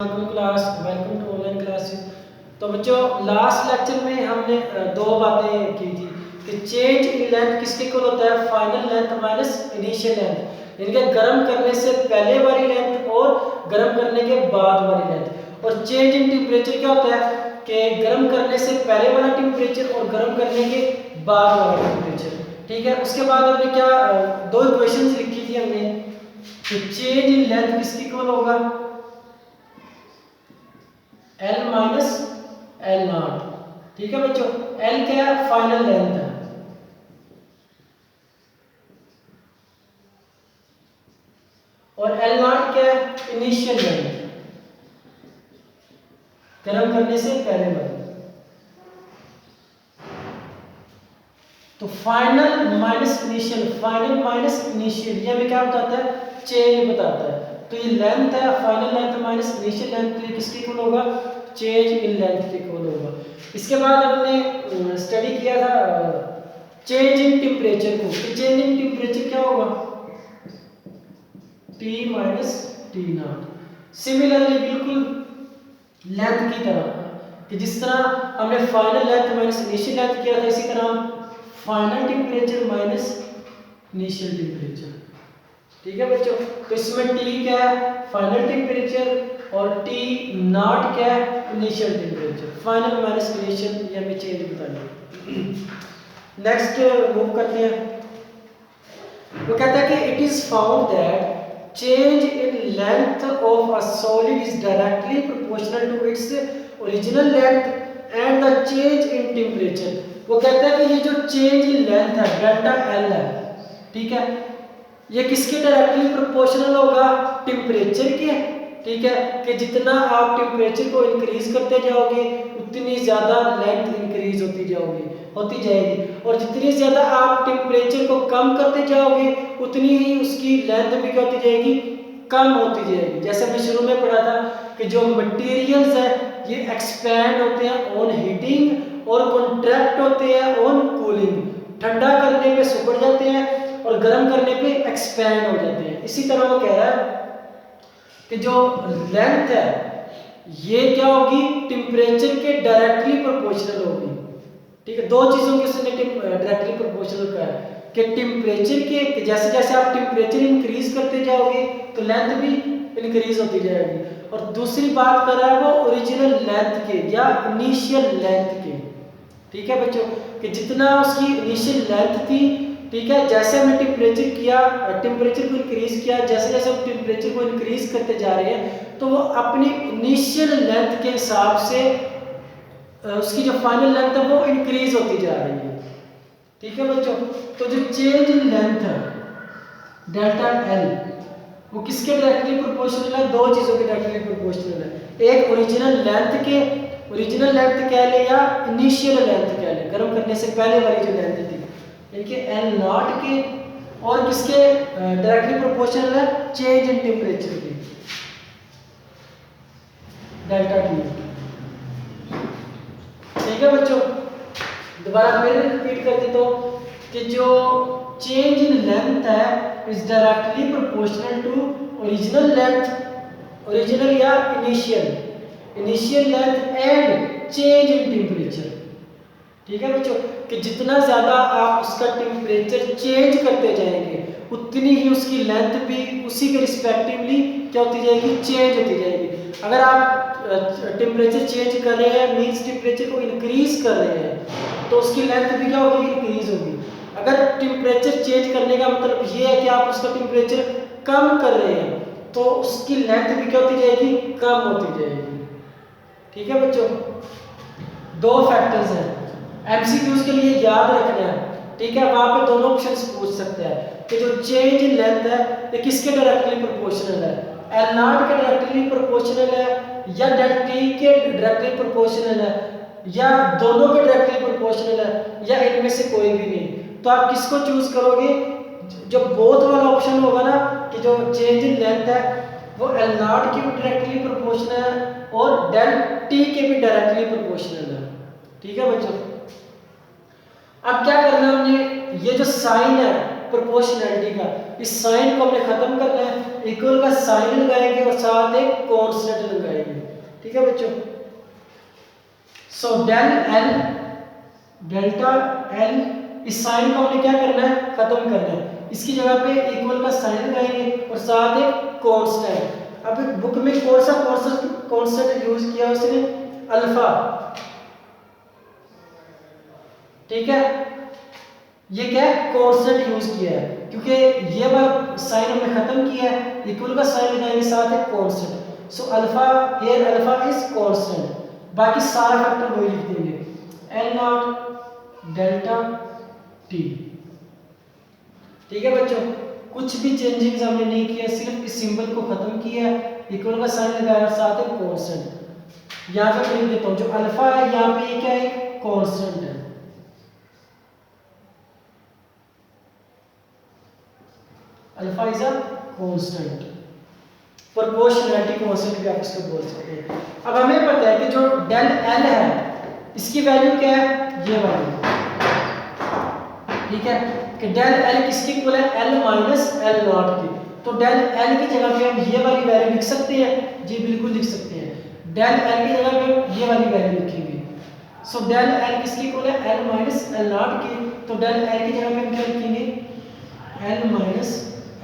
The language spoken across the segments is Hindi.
Welcome to online classes. तो बच्चों लास्ट लेक्चर में हमने दो बातें की थी कि चेंज इन लेंथ किसके इक्वल होता है, final length minus initial length, यानी कि गर्म करने से पहले वाली लेंथ और गर्म करने के बाद वाली लेंथ। और चेंज इन टेम्परेचर क्या होता है कि गर्म करने से पहले वाला टेम्परेचर और गर्म करने के बाद वाला टेम्परेचर। ठीक है, उसके बाद हमने क्या दो इक्वेशंस लिखी थी हमने कि चेंज इन लेंथ किसके इक्वल होगा, L माइनस एल नॉट। ठीक है बच्चों, L क्या है, फाइनल लेंथ है, और L नॉट क्या है, इनिशियल लेंथ, गर्म करने से पहले वाली। तो final minus initial, final minus initial, ये हमें क्या बताता है, चेंज बताता है। तो ये लेंथ है, final length minus initial length, तो ये किसके इक्वल होगा, चेंज इन लेंथ के इक्वल होगा। इसके बाद हमने स्टडी किया था चेंज इन टेम्परेचर को, तो चेंज इन टेम्परेचर क्या होगा, T minus T not. Similarly बिल्कुल लेंथ की तरह कि जिस तरह हमने final length minus initial length किया था, इसी तरह हम final temperature minus initial temperature. ठीक है बच्चों, तो इसमें T क्या है, फाइनल टेम्परेचर, और T नॉट क्या है, initial temperature. Final minus initial, ये हमें चेंज बताना। नेक्स्ट मूव करते हैं। वो कहता है कि it is found that change in length of a solid is directly proportional to its original length and the change in temperature। वो कहता है कि ये जो change in length है डेल्टा L है, ठीक है, ये किसके डायरेक्टली प्रोपोर्शनल होगा, टेम्परेचर के। ठीक है, कि जितना आप टेम्परेचर को इंक्रीज करते जाओगे उतनी ज़्यादा लेंथ इंक्रीज होती जाएगी, और जितनी ज़्यादा आप टेम्परेचर को कम करते जाओगे उतनी ही उसकी लेंथ भी क्या होती जाएगी, कम होती जाएगी। जैसे हमने शुरू में पढ़ा था कि जो मटेरियल्स हैं ये एक्सपैंड होते हैं ऑन हीटिंग और कॉन्ट्रैक्ट होते हैं ऑन कूलिंग। ठंडा करने पे सिकुड़ जाते हैं और गर्म करने पे एक्सपैंड हो जाते हैं। इसी तरह वो कह रहा है कि जो लेंथ है ये क्या होगी, टेम्परेचर के डायरेक्टली प्रोपोर्शनल होगी। ठीक है, दो चीजों के उसने डायरेक्टली प्रोपोर्शनल कहा है कि टेम्परेचर के जैसे जैसे आप टेम्परेचर इंक्रीज करते जाओगे तो लेंथ भी इंक्रीज होती जाएगी। और दूसरी बात कर रहा है वो ओरिजिनल लेंथ के या इनिशियल लेंथ के। ठीक है बच्चों, कि जितना उसकी इनिशियल लेंथ थी, ठीक है, जैसे हमने टेम्परेचर को इंक्रीज किया, जैसे जैसे हम टेम्परेचर को इंक्रीज करते जा रहे हैं तो वो अपनी इनिशियल लेंथ के हिसाब से उसकी जो फाइनल लेंथ है वो इंक्रीज होती जा रही है। ठीक है बच्चों, तो जो चेंज इन लेंथ है डेल्टा L वो किसके डायरेक्टली प्रोपोर्शनल है, दो चीजों के डायरेक्टली प्रोपोर्शनल है। एक ओरिजिनल लेंथ के, ओरिजिनल लेंथ कह ले या इनिशियल लेंथ कह ले, गर्म करने से पहले वाली जो लेंथ थी, इनके L नॉट के, और किसके डायरेक्टली प्रोपोर्शनल है, चेंज इन टेम्परेचर के, डेल्टा T। ठीक है बच्चों, दोबारा फिर रिपीट कर देता हूं कि जो चेंज इन लेंथ है is directly proportional to original length, original या initial length and change in temperature. ठीक है बच्चों, कि जितना ज़्यादा आप उसका टेम्परेचर चेंज करते जाएंगे उतनी ही उसकी लेंथ भी उसी के रिस्पेक्टिवली क्या होती जाएगी, चेंज होती जाएगी। अगर आप टेम्परेचर चेंज कर रहे हैं मीन्स टेम्परेचर को इंक्रीज कर रहे हैं तो उसकी लेंथ भी क्या होगी, इंक्रीज होगी। अगर टेम्परेचर चेंज करने का मतलब ये है कि आप उसका टेम्परेचर कम कर रहे हैं तो उसकी लेंथ भी क्या होती जाएगी, कम होती जाएगी। ठीक है बच्चों, दो फैक्टर्स हैं, एमसीक्यूज के लिए याद रखना है। ठीक है, वहां पे दोनों ऑप्शंस पूछ सकते हैं कि जो चेंज इन लेंथ है ये किसके डायरेक्टली प्रोपोर्शनल है, L नॉट के डायरेक्टली प्रोपोर्शनल है या डेल्टा T के डायरेक्टली प्रोपोर्शनल है या दोनों के डायरेक्टली प्रोपोर्शनल है या इनमें से कोई भी नहीं। तो आप किसको चूज करोगे, जो बोथ वाला ऑप्शन होगा ना कि जो चेंज इन लेंथ है वो L नॉट की भी डायरेक्टली प्रोपोर्शनल है और डेल्टा T के भी डायरेक्टली प्रोपोर्शनल है। ठीक है बच्चों, अब क्या करना है हमने, ये जो साइन है प्रोपोर्शनैलिटी का। इस साइन को हमने खत्म करना है, इक्वल का साइन लगाएंगे और साथ एक कांस्टेंट लगाएंगे। ठीक है बच्चों, so del L delta L, इस साइन को हमने क्या करना है, खत्म करना है। इसकी जगह पे इक्वल का साइन लगाएंगे और साथ एक कांस्टेंट। अब बुक में कौन सा कांस्टेंट यूज किया उसने, अल्फा। ठीक है, ये क्या है, कांस्टेंट यूज किया है, क्योंकि ये वाला साइन हमने खत्म किया है, इक्वल का साइन लगाएंगे साथ एक constant. So alpha, here alpha is constant, बाकी सारा फैक्टर वही लिख देंगे, एल नॉट डेल्टा टी। ठीक है बच्चों, कुछ भी चेंजिंग हमने नहीं किया, सिर्फ इस सिंबल को खत्म किया, इक्वल का साइन लगाया साथ एक कांस्टेंट। यहाँ पे मैं लिख देता हूँ, जो अल्फा है यहाँ पे ये क्या है, कांस्टेंट है। Alpha is a constant, proportionality constant भी आप इसको बोल सकते हैं। अब हमें पता है कि जो डेल एल है इसकी वैल्यू क्या है, ये वाली। ठीक है, कि डेल एल किसकी इक्वल है, एल माइनस एल नॉट की। तो डेल एल की जगह पे हम ये वाली वैल्यू लिख सकते हैं, जी बिल्कुल लिख सकते हैं। डेल एल की जगह पे हम ये वाली वैल्यू लिखेंगे। सो डेल एल किसकी इक्वल है, एल माइनस एल नॉट की। तो डेल एल की जगह पे हम क्या लिखेंगे, L minus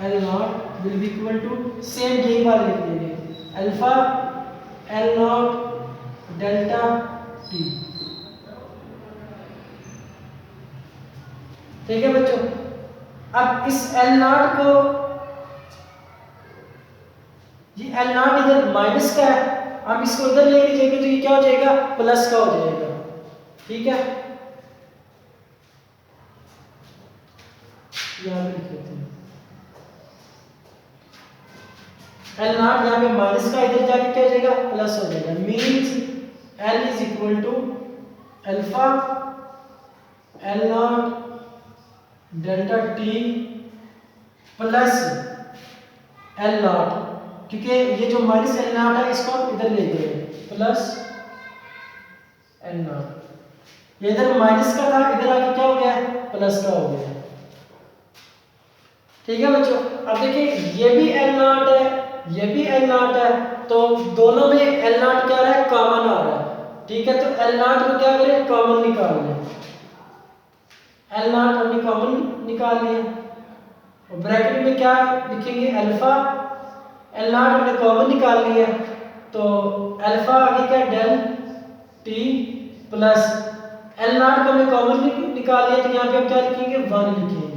L naught will be equal to, same यही वाला लिख देंगे, alpha L naught delta T. ठीक है बच्चों, अब इस एल नॉट को, ये एल नॉट इधर माइनस का है, हम इसको इधर लेके जाएंगे तो ये क्या हो जाएगा, प्लस का हो जाएगा। ठीक है, यहाँ पे लिख देते हैं एल नॉट, यहाँ पे माइनस का, इधर जाके क्या हो जाएगा, प्लस हो जाएगा। Means L is equal to alpha L naught delta T plus L naught, क्योंकि ये जो माइनस एल नॉट है इसको हम इधर ले गए, प्लस एल नॉट। ये इधर माइनस का था, इधर आके क्या हो गया, प्लस का हो गया। ठीक है बच्चों, अब देखिए ये भी एल नॉट है, ये भी एल नॉट है, तो दोनों में एल नॉट क्या आ रहा है, कॉमन आ रहा है। ठीक है, तो एल नॉट को क्या करें, कॉमन निकाल लें। एल नॉट हमने कॉमन निकाल लिया, और ब्रैकेट में क्या लिखेंगे, अल्फा, एल नॉट हमने कॉमन निकाल लिया, तो अल्फा आगे क्या, del T plus L naught को हमने कॉमन निकाल लिया, तो यहाँ पे हम क्या लिखेंगे, 1 लिखेंगे।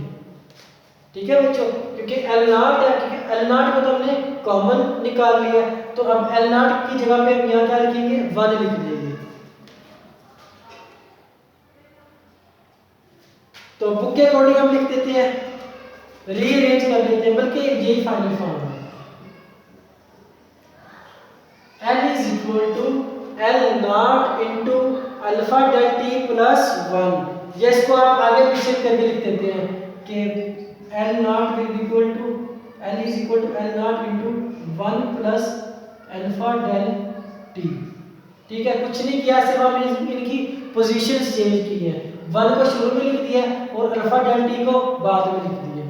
ठीक है बच्चों, क्योंकि एल नॉट है, क्योंकि एल नॉट को तो हमने कॉमन निकाल लिया, तो अब एल नॉट की जगह पे हम यहाँ क्या लिखेंगे, 1 लिख देंगे। तो बुक के अकॉर्डिंग हम लिख देते हैं, रीअरेंज कर लेते हैं, बल्कि यही फाइनल फॉर्म है, L is equal to L naught into alpha del T plus 1। ये इसको आप आगे पीछे करके लिख देते हैं कि L naught will be equal to, L is equal to L naught into 1 plus alpha del T. ठीक है, कुछ नहीं किया, सिर्फ हमने इनकी पोजीशंस चेंज की है, 1 को शुरू में लिख दिया और अल्फा डेल टी को बाद में लिख दिया।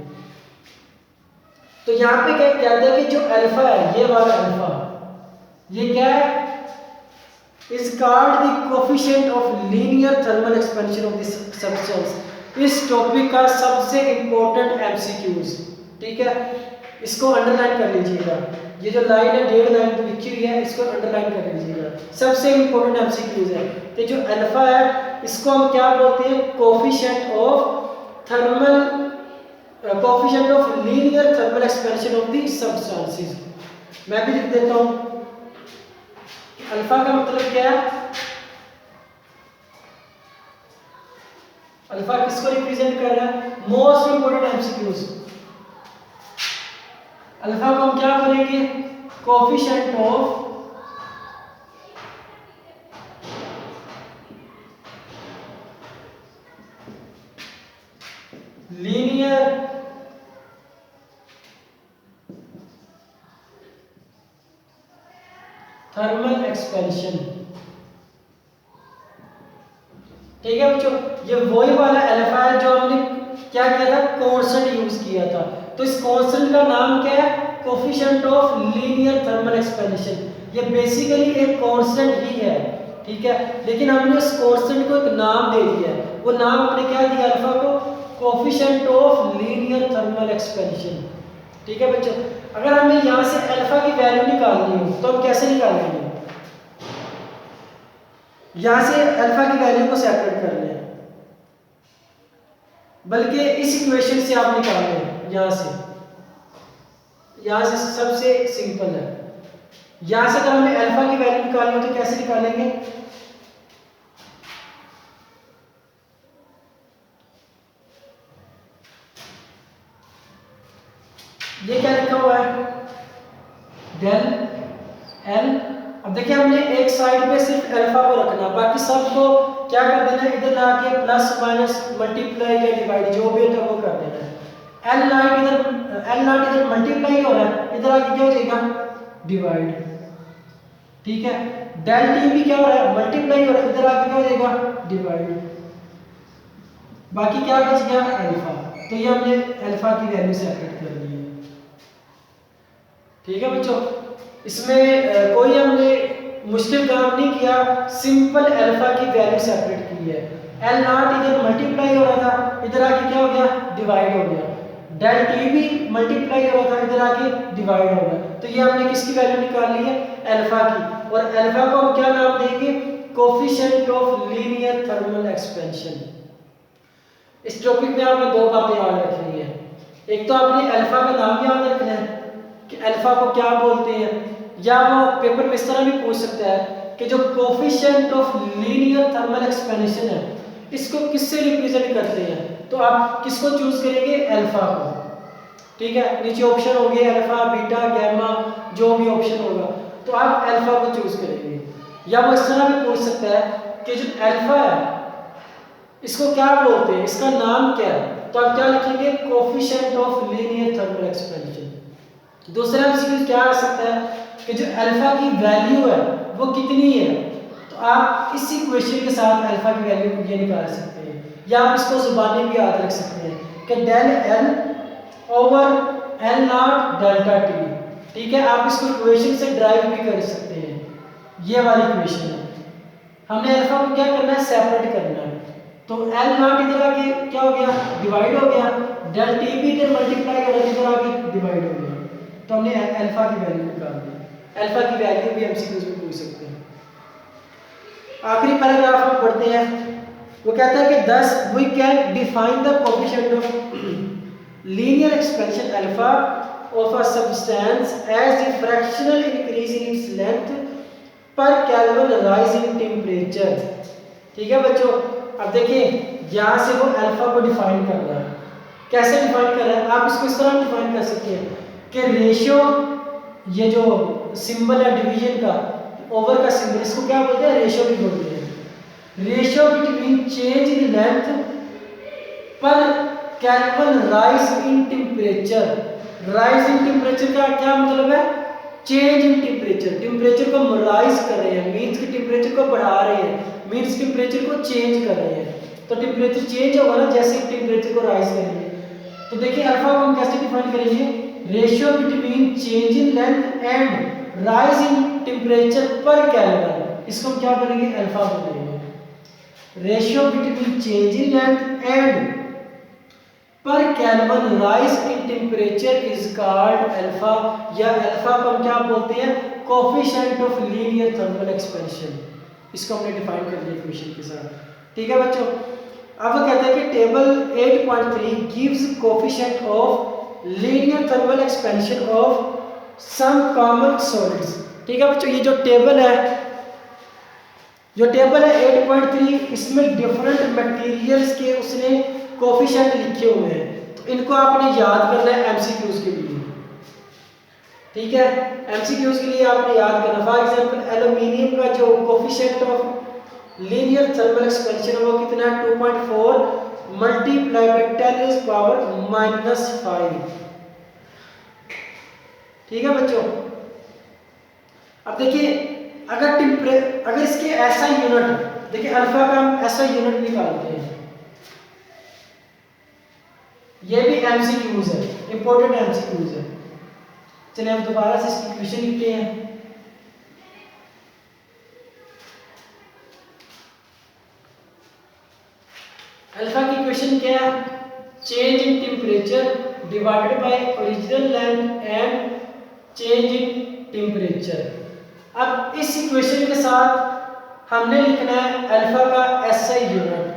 तो यहाँ पे क्या कहते हैं कि जो अल्फा है, ये वाला अल्फा, ये क्या है, is called the coefficient of linear thermal expansion of this substance। इस टॉपिक का सबसे इंपॉर्टेंट एमसीक्यूज। ठीक है, इसको अंडरलाइन कर लीजिएगा, ये जो लाइन है 1.5 लाइन लिखी हुई है, इसको अंडरलाइन कर लीजिएगा, सबसे इंपॉर्टेंट एमसीक्यूज है। तो जो अल्फा है इसको हम क्या बोलते हैं, coefficient of thermal, coefficient of linear thermal expansion of the substances. मैं भी लिख देता हूं, अल्फा का मतलब क्या है, अल्फा किसको रिप्रेजेंट कर रहा है, मोस्ट इंपोर्टेंट एमसीक्यूज। अल्फा को हम क्या करेंगे, coefficient of linear thermal expansion. ठीक है बच्चों, ये वही वाला अल्फा है जो हमने क्या किया था, कांस्टेंट यूज किया था। तो इस कांस्टेंट का नाम क्या है, coefficient of linear thermal expansion. ये बेसिकली एक कांस्टेंट ही है, ठीक है, लेकिन हमने उस कांस्टेंट को एक नाम दे दिया है। वो नाम हमने क्या दिया अल्फा को, coefficient of linear thermal expansion. ठीक है बच्चों, अगर हमें यहाँ से अल्फा की वैल्यू निकालनी हो तो हम कैसे निकालेंगे, यहाँ से अल्फा की वैल्यू को सेपरेट कर लें, बल्कि इस इक्वेशन से आप निकाल लें, यहाँ से सबसे सिंपल है। यहाँ से अगर हमें अल्फा की वैल्यू निकालनी हो तो कैसे निकालेंगे, ये क्या लिखा हुआ है, डेल एल। अब देखिए हमने एक साइड पे सिर्फ अल्फा को रखना, बाकी सबको क्या कर देना है, इधर लाके प्लस माइनस मल्टीप्लाई या डिवाइड जो भी होता है वो कर देना है। एल नॉट इधर मल्टीप्लाई हो रहा है, इधर आके क्या हो जाएगा, डिवाइड। ठीक है, डेल टी भी क्या हो रहा है, मल्टीप्लाई हो रहा है, इधर आके क्या हो जाएगा, डिवाइड। बाकी क्या बच गया, अल्फा। तो ये हमने अल्फा की वैल्यू सेपरेट कर दी है। ठीक है बच्चों, इसमें कोई हमने मुश्किल काम नहीं किया, सिंपल अल्फा की वैल्यू सेपरेट की है। एल नॉट इधर मल्टीप्लाई हो रहा था, इधर आके क्या हो गया, डिवाइड हो गया। डेल टी भी मल्टीप्लाई हो रहा था, इधर आके डिवाइड हो गया। तो ये हमने किसकी वैल्यू निकाल ली है, अल्फा की। और अल्फा को हम क्या नाम देंगे, coefficient of linear thermal expansion. इस टॉपिक में आपने दो बातें याद रखनी है, एक तो आपने अल्फा का नाम याद रखना है कि अल्फा को क्या बोलते हैं, या वो पेपर में इस तरह भी पूछ सकता है कि जो coefficient of linear thermal expansion है इसको किससे रिप्रेजेंट करते हैं, तो आप किसको चूज करेंगे, अल्फा को। ठीक है, नीचे ऑप्शन होंगे अल्फा, बीटा, गामा, जो भी ऑप्शन होगा तो आप अल्फा को चूज करेंगे। या वो इस तरह भी पूछ सकता है कि जो अल्फा है इसको क्या बोलते हैं, इसका नाम क्या है, तो आप क्या लिखेंगे, coefficient of linear thermal expansion. दूसरा एमसीक्यू क्या आ सकता है कि जो अल्फा की वैल्यू है वो कितनी है, तो आप इस इक्वेशन के साथ अल्फा की वैल्यू ये निकाल सकते हैं। या आप इसको जुबानी भी याद रख सकते हैं कि del L over L naught delta T. ठीक है, आप इसको इक्वेशन से ड्राइव भी कर सकते हैं, ये वाली इक्वेशन है। हमने अल्फा को क्या करना है, सेपरेट करना है। तो एल नॉट इधर आके क्या हो गया, डिवाइड हो गया, डेल टी भी इधर मल्टीप्लाई हो रहा है, इधर आके डिवाइड हो गया। तो हमने अल्फा की वैल्यू निकाल दी। अल्फा की वैल्यू भी एमसीक्यूज में पूछ सकते हैं। आखिरी पैराग्राफ हम पढ़ते हैं, वो कहता है कि thus we can define the coefficient of linear expansion alpha of a substance as the fractional increase in its length per Kelvin rise in temperature। ठीक है बच्चों, अब देखिए यहाँ से वो अल्फा को डिफाइन कर रहा है। कैसे डिफाइन कर रहा है, आप इसको इस तरह डिफाइन कर सकते हैं कि रेशियो, ये जो सिंबल है डिवीजन का, ओवर का सिंबल, इसको क्या बोलते हैं, रेशियो भी बोलते हैं। Ratio between change in length पर kelvin rise in temperature. Rise in temperature का क्या मतलब है, चेंज इन टेम्परेचर। टेम्परेचर को राइज कर रहे हैं मींस कि टेम्परेचर को बढ़ा रहे हैं, मींस टेम्परेचर को चेंज कर रहे हैं। तो टेम्परेचर चेंज होगा ना जैसे टेम्परेचर को राइज करेंगे। तो देखिए अल्फा को हम कैसे डिफाइन करेंगे, ratio between change in length and rise in temperature पर केल्विन। इसको हम क्या बोलेंगे, अल्फा बोलेंगे। Ratio between change in length and पर kelvin rise in temperature is called alpha, या अल्फा को हम क्या बोलते हैं, coefficient of linear thermal expansion. इसको हमने डिफाइन कर दिया इक्वेशन के साथ। ठीक है बच्चों, अब वो कहता है कि table 8.3 gives coefficient of linear thermal expansion of some common solids. ठीक है बच्चों, ये जो टेबल है 8.3, इसमें डिफरेंट मटेरियल्स के उसने कोफिशिएंट लिखे हुए हैं। तो इनको आपने याद करना है एमसीक्यूज के लिए। ठीक है, एमसीक्यूज के लिए आपने याद करना। फॉर एग्जांपल एल्यूमिनियम का जो coefficient of linear thermal expansion है वो कितना है, 2.4 मल्टीप्लाई बाय 10⁻⁻⁵। ठीक है बच्चों, अब देखिए अगर इसके ऐसा यूनिट, देखिए अल्फा का हम ऐसा यूनिट निकालते हैं, ये भी एमसीक्यूज है, इंपॉर्टेंट एमसीक्यूज है। चलिए हम दोबारा से इसकी क्वेश्चन लिखते हैं। अल्फा की क्वेश्चन क्या है? Change in temperature divided by original length and change in temperature. अब इस इक्वेशन के साथ हमने लिखना है अल्फा का SI unit.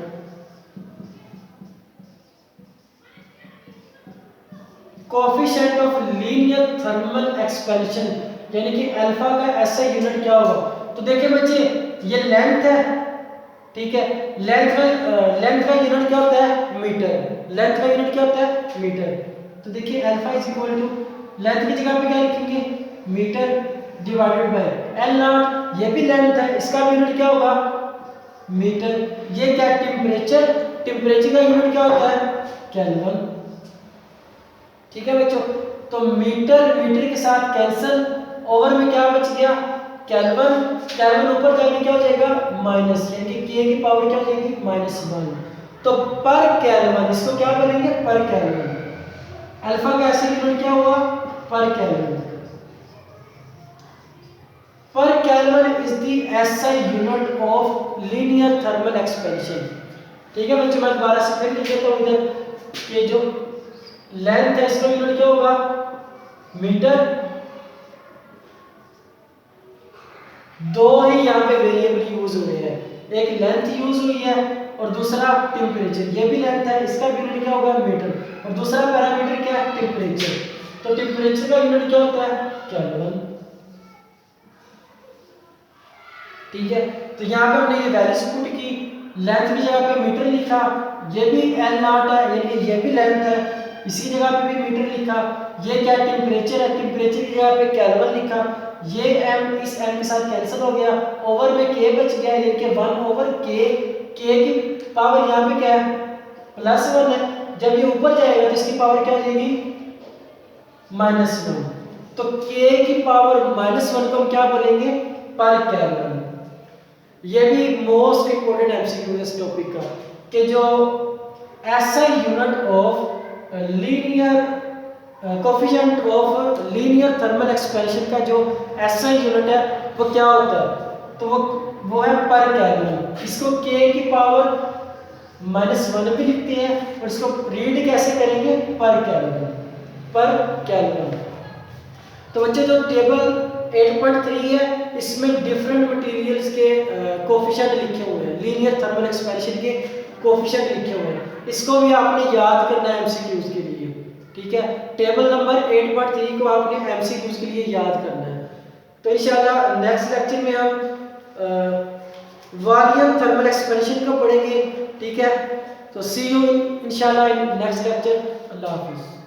Coefficient of linear thermal expansion, यानी कि अल्फा का एसआई यूनिट क्या होगा? तो देखिए बच्चे, ये लेंथ है, ठीक है। लेंथ का यूनिट क्या होता है? मीटर। लेंथ का यूनिट क्या होता है? मीटर। तो देखिए alpha is equal to, length की जगह पे क्या लिखेंगे? Metre divided by L naught, ये भी लेंथ है, इसका भी यूनिट क्या होगा? मीटर। ये क्या? टेम्परेचर। टेम्परेचर का यूनिट क्या होता है? केल्विन। ठीक है बच्चों, तो मीटर मीटर के साथ कैंसिल, ओवर में क्या बच गया? केल्विन। केल्विन ऊपर जाके क्या हो जाएगा? माइनस, यानी कि के की पावर क्या हो जाएगी? -1। तो पर केल्विन, इसको क्या बोलेंगे? पर केल्विन। अल्फा का ऐसे यूनिट क्या हुआ? पर केल्विन। पर kelvin is the SI unit of linear thermal expansion. ठीक है बच्चों, मैं दोबारा से फिर लिख देता हूं इधर। ये जो लेंथ है इसका यूनिट क्या होगा? मीटर। दो ही यहाँ पे वेरिएबल यूज हुए हैं, एक लेंथ यूज हुई है और दूसरा टेम्परेचर। ये भी लेंथ है, इसका यूनिट क्या होगा? मीटर। और दूसरा पैरामीटर क्या है? टेम्परेचर। तो टेम्परेचर का यूनिट क्या होता है? केल्विन। ठीक है, तो यहाँ पे हमने ये वैल्यूज पुट की, लेंथ की जगह पे मीटर लिखा, ये भी एल नॉट है, यानी कि ये भी लेंथ है, इसी जगह पे भी मीटर लिखा। ये क्या? टेम्परेचर है, टेम्परेचर की जगह पे केल्विन लिखा। ये m इस m के साथ कैंसिल हो गया, ओवर में k बच गया, यानी कि 1/k। k की पावर यहाँ पे क्या है? +1 है। जब ये ऊपर जाएगा तो इसकी पावर क्या हो जाएगी? -1। तो k की पावर -1 को हम क्या बोलेंगे? पर केल्विन। ये भी मोस्ट इंपोर्टेंट एमसीक्यू इस टॉपिक का, कि जो SI unit of linear coefficient of linear thermal expansion का जो एसआई यूनिट है वो क्या होता है? तो वो है पर केल्विन। इसको k की पावर -1 भी लिखते हैं और इसको रीड कैसे करेंगे? पर केल्विन। पर केल्विन। तो बच्चे जो टेबल 8.3 है, इसमें डिफरेंट मटेरियल्स के कोएफिशिएंट लिखे हुए हैं, लीनियर थर्मल एक्सपेंशन के कोएफिशिएंट लिखे हुए हैं। इसको भी आपने याद करना है एमसीक्यूज के लिए। ठीक है, टेबल नंबर 8.3 को आपने एमसीक्यूज के लिए याद करना है। तो इंशाल्लाह नेक्स्ट लेक्चर में हम वॉल्यूम थर्मल एक्सपेंशन को पढ़ेंगे। ठीक है, तो सी यू इंशाल्लाह इन नेक्स्ट लेक्चर। अल्लाह हाफिज़।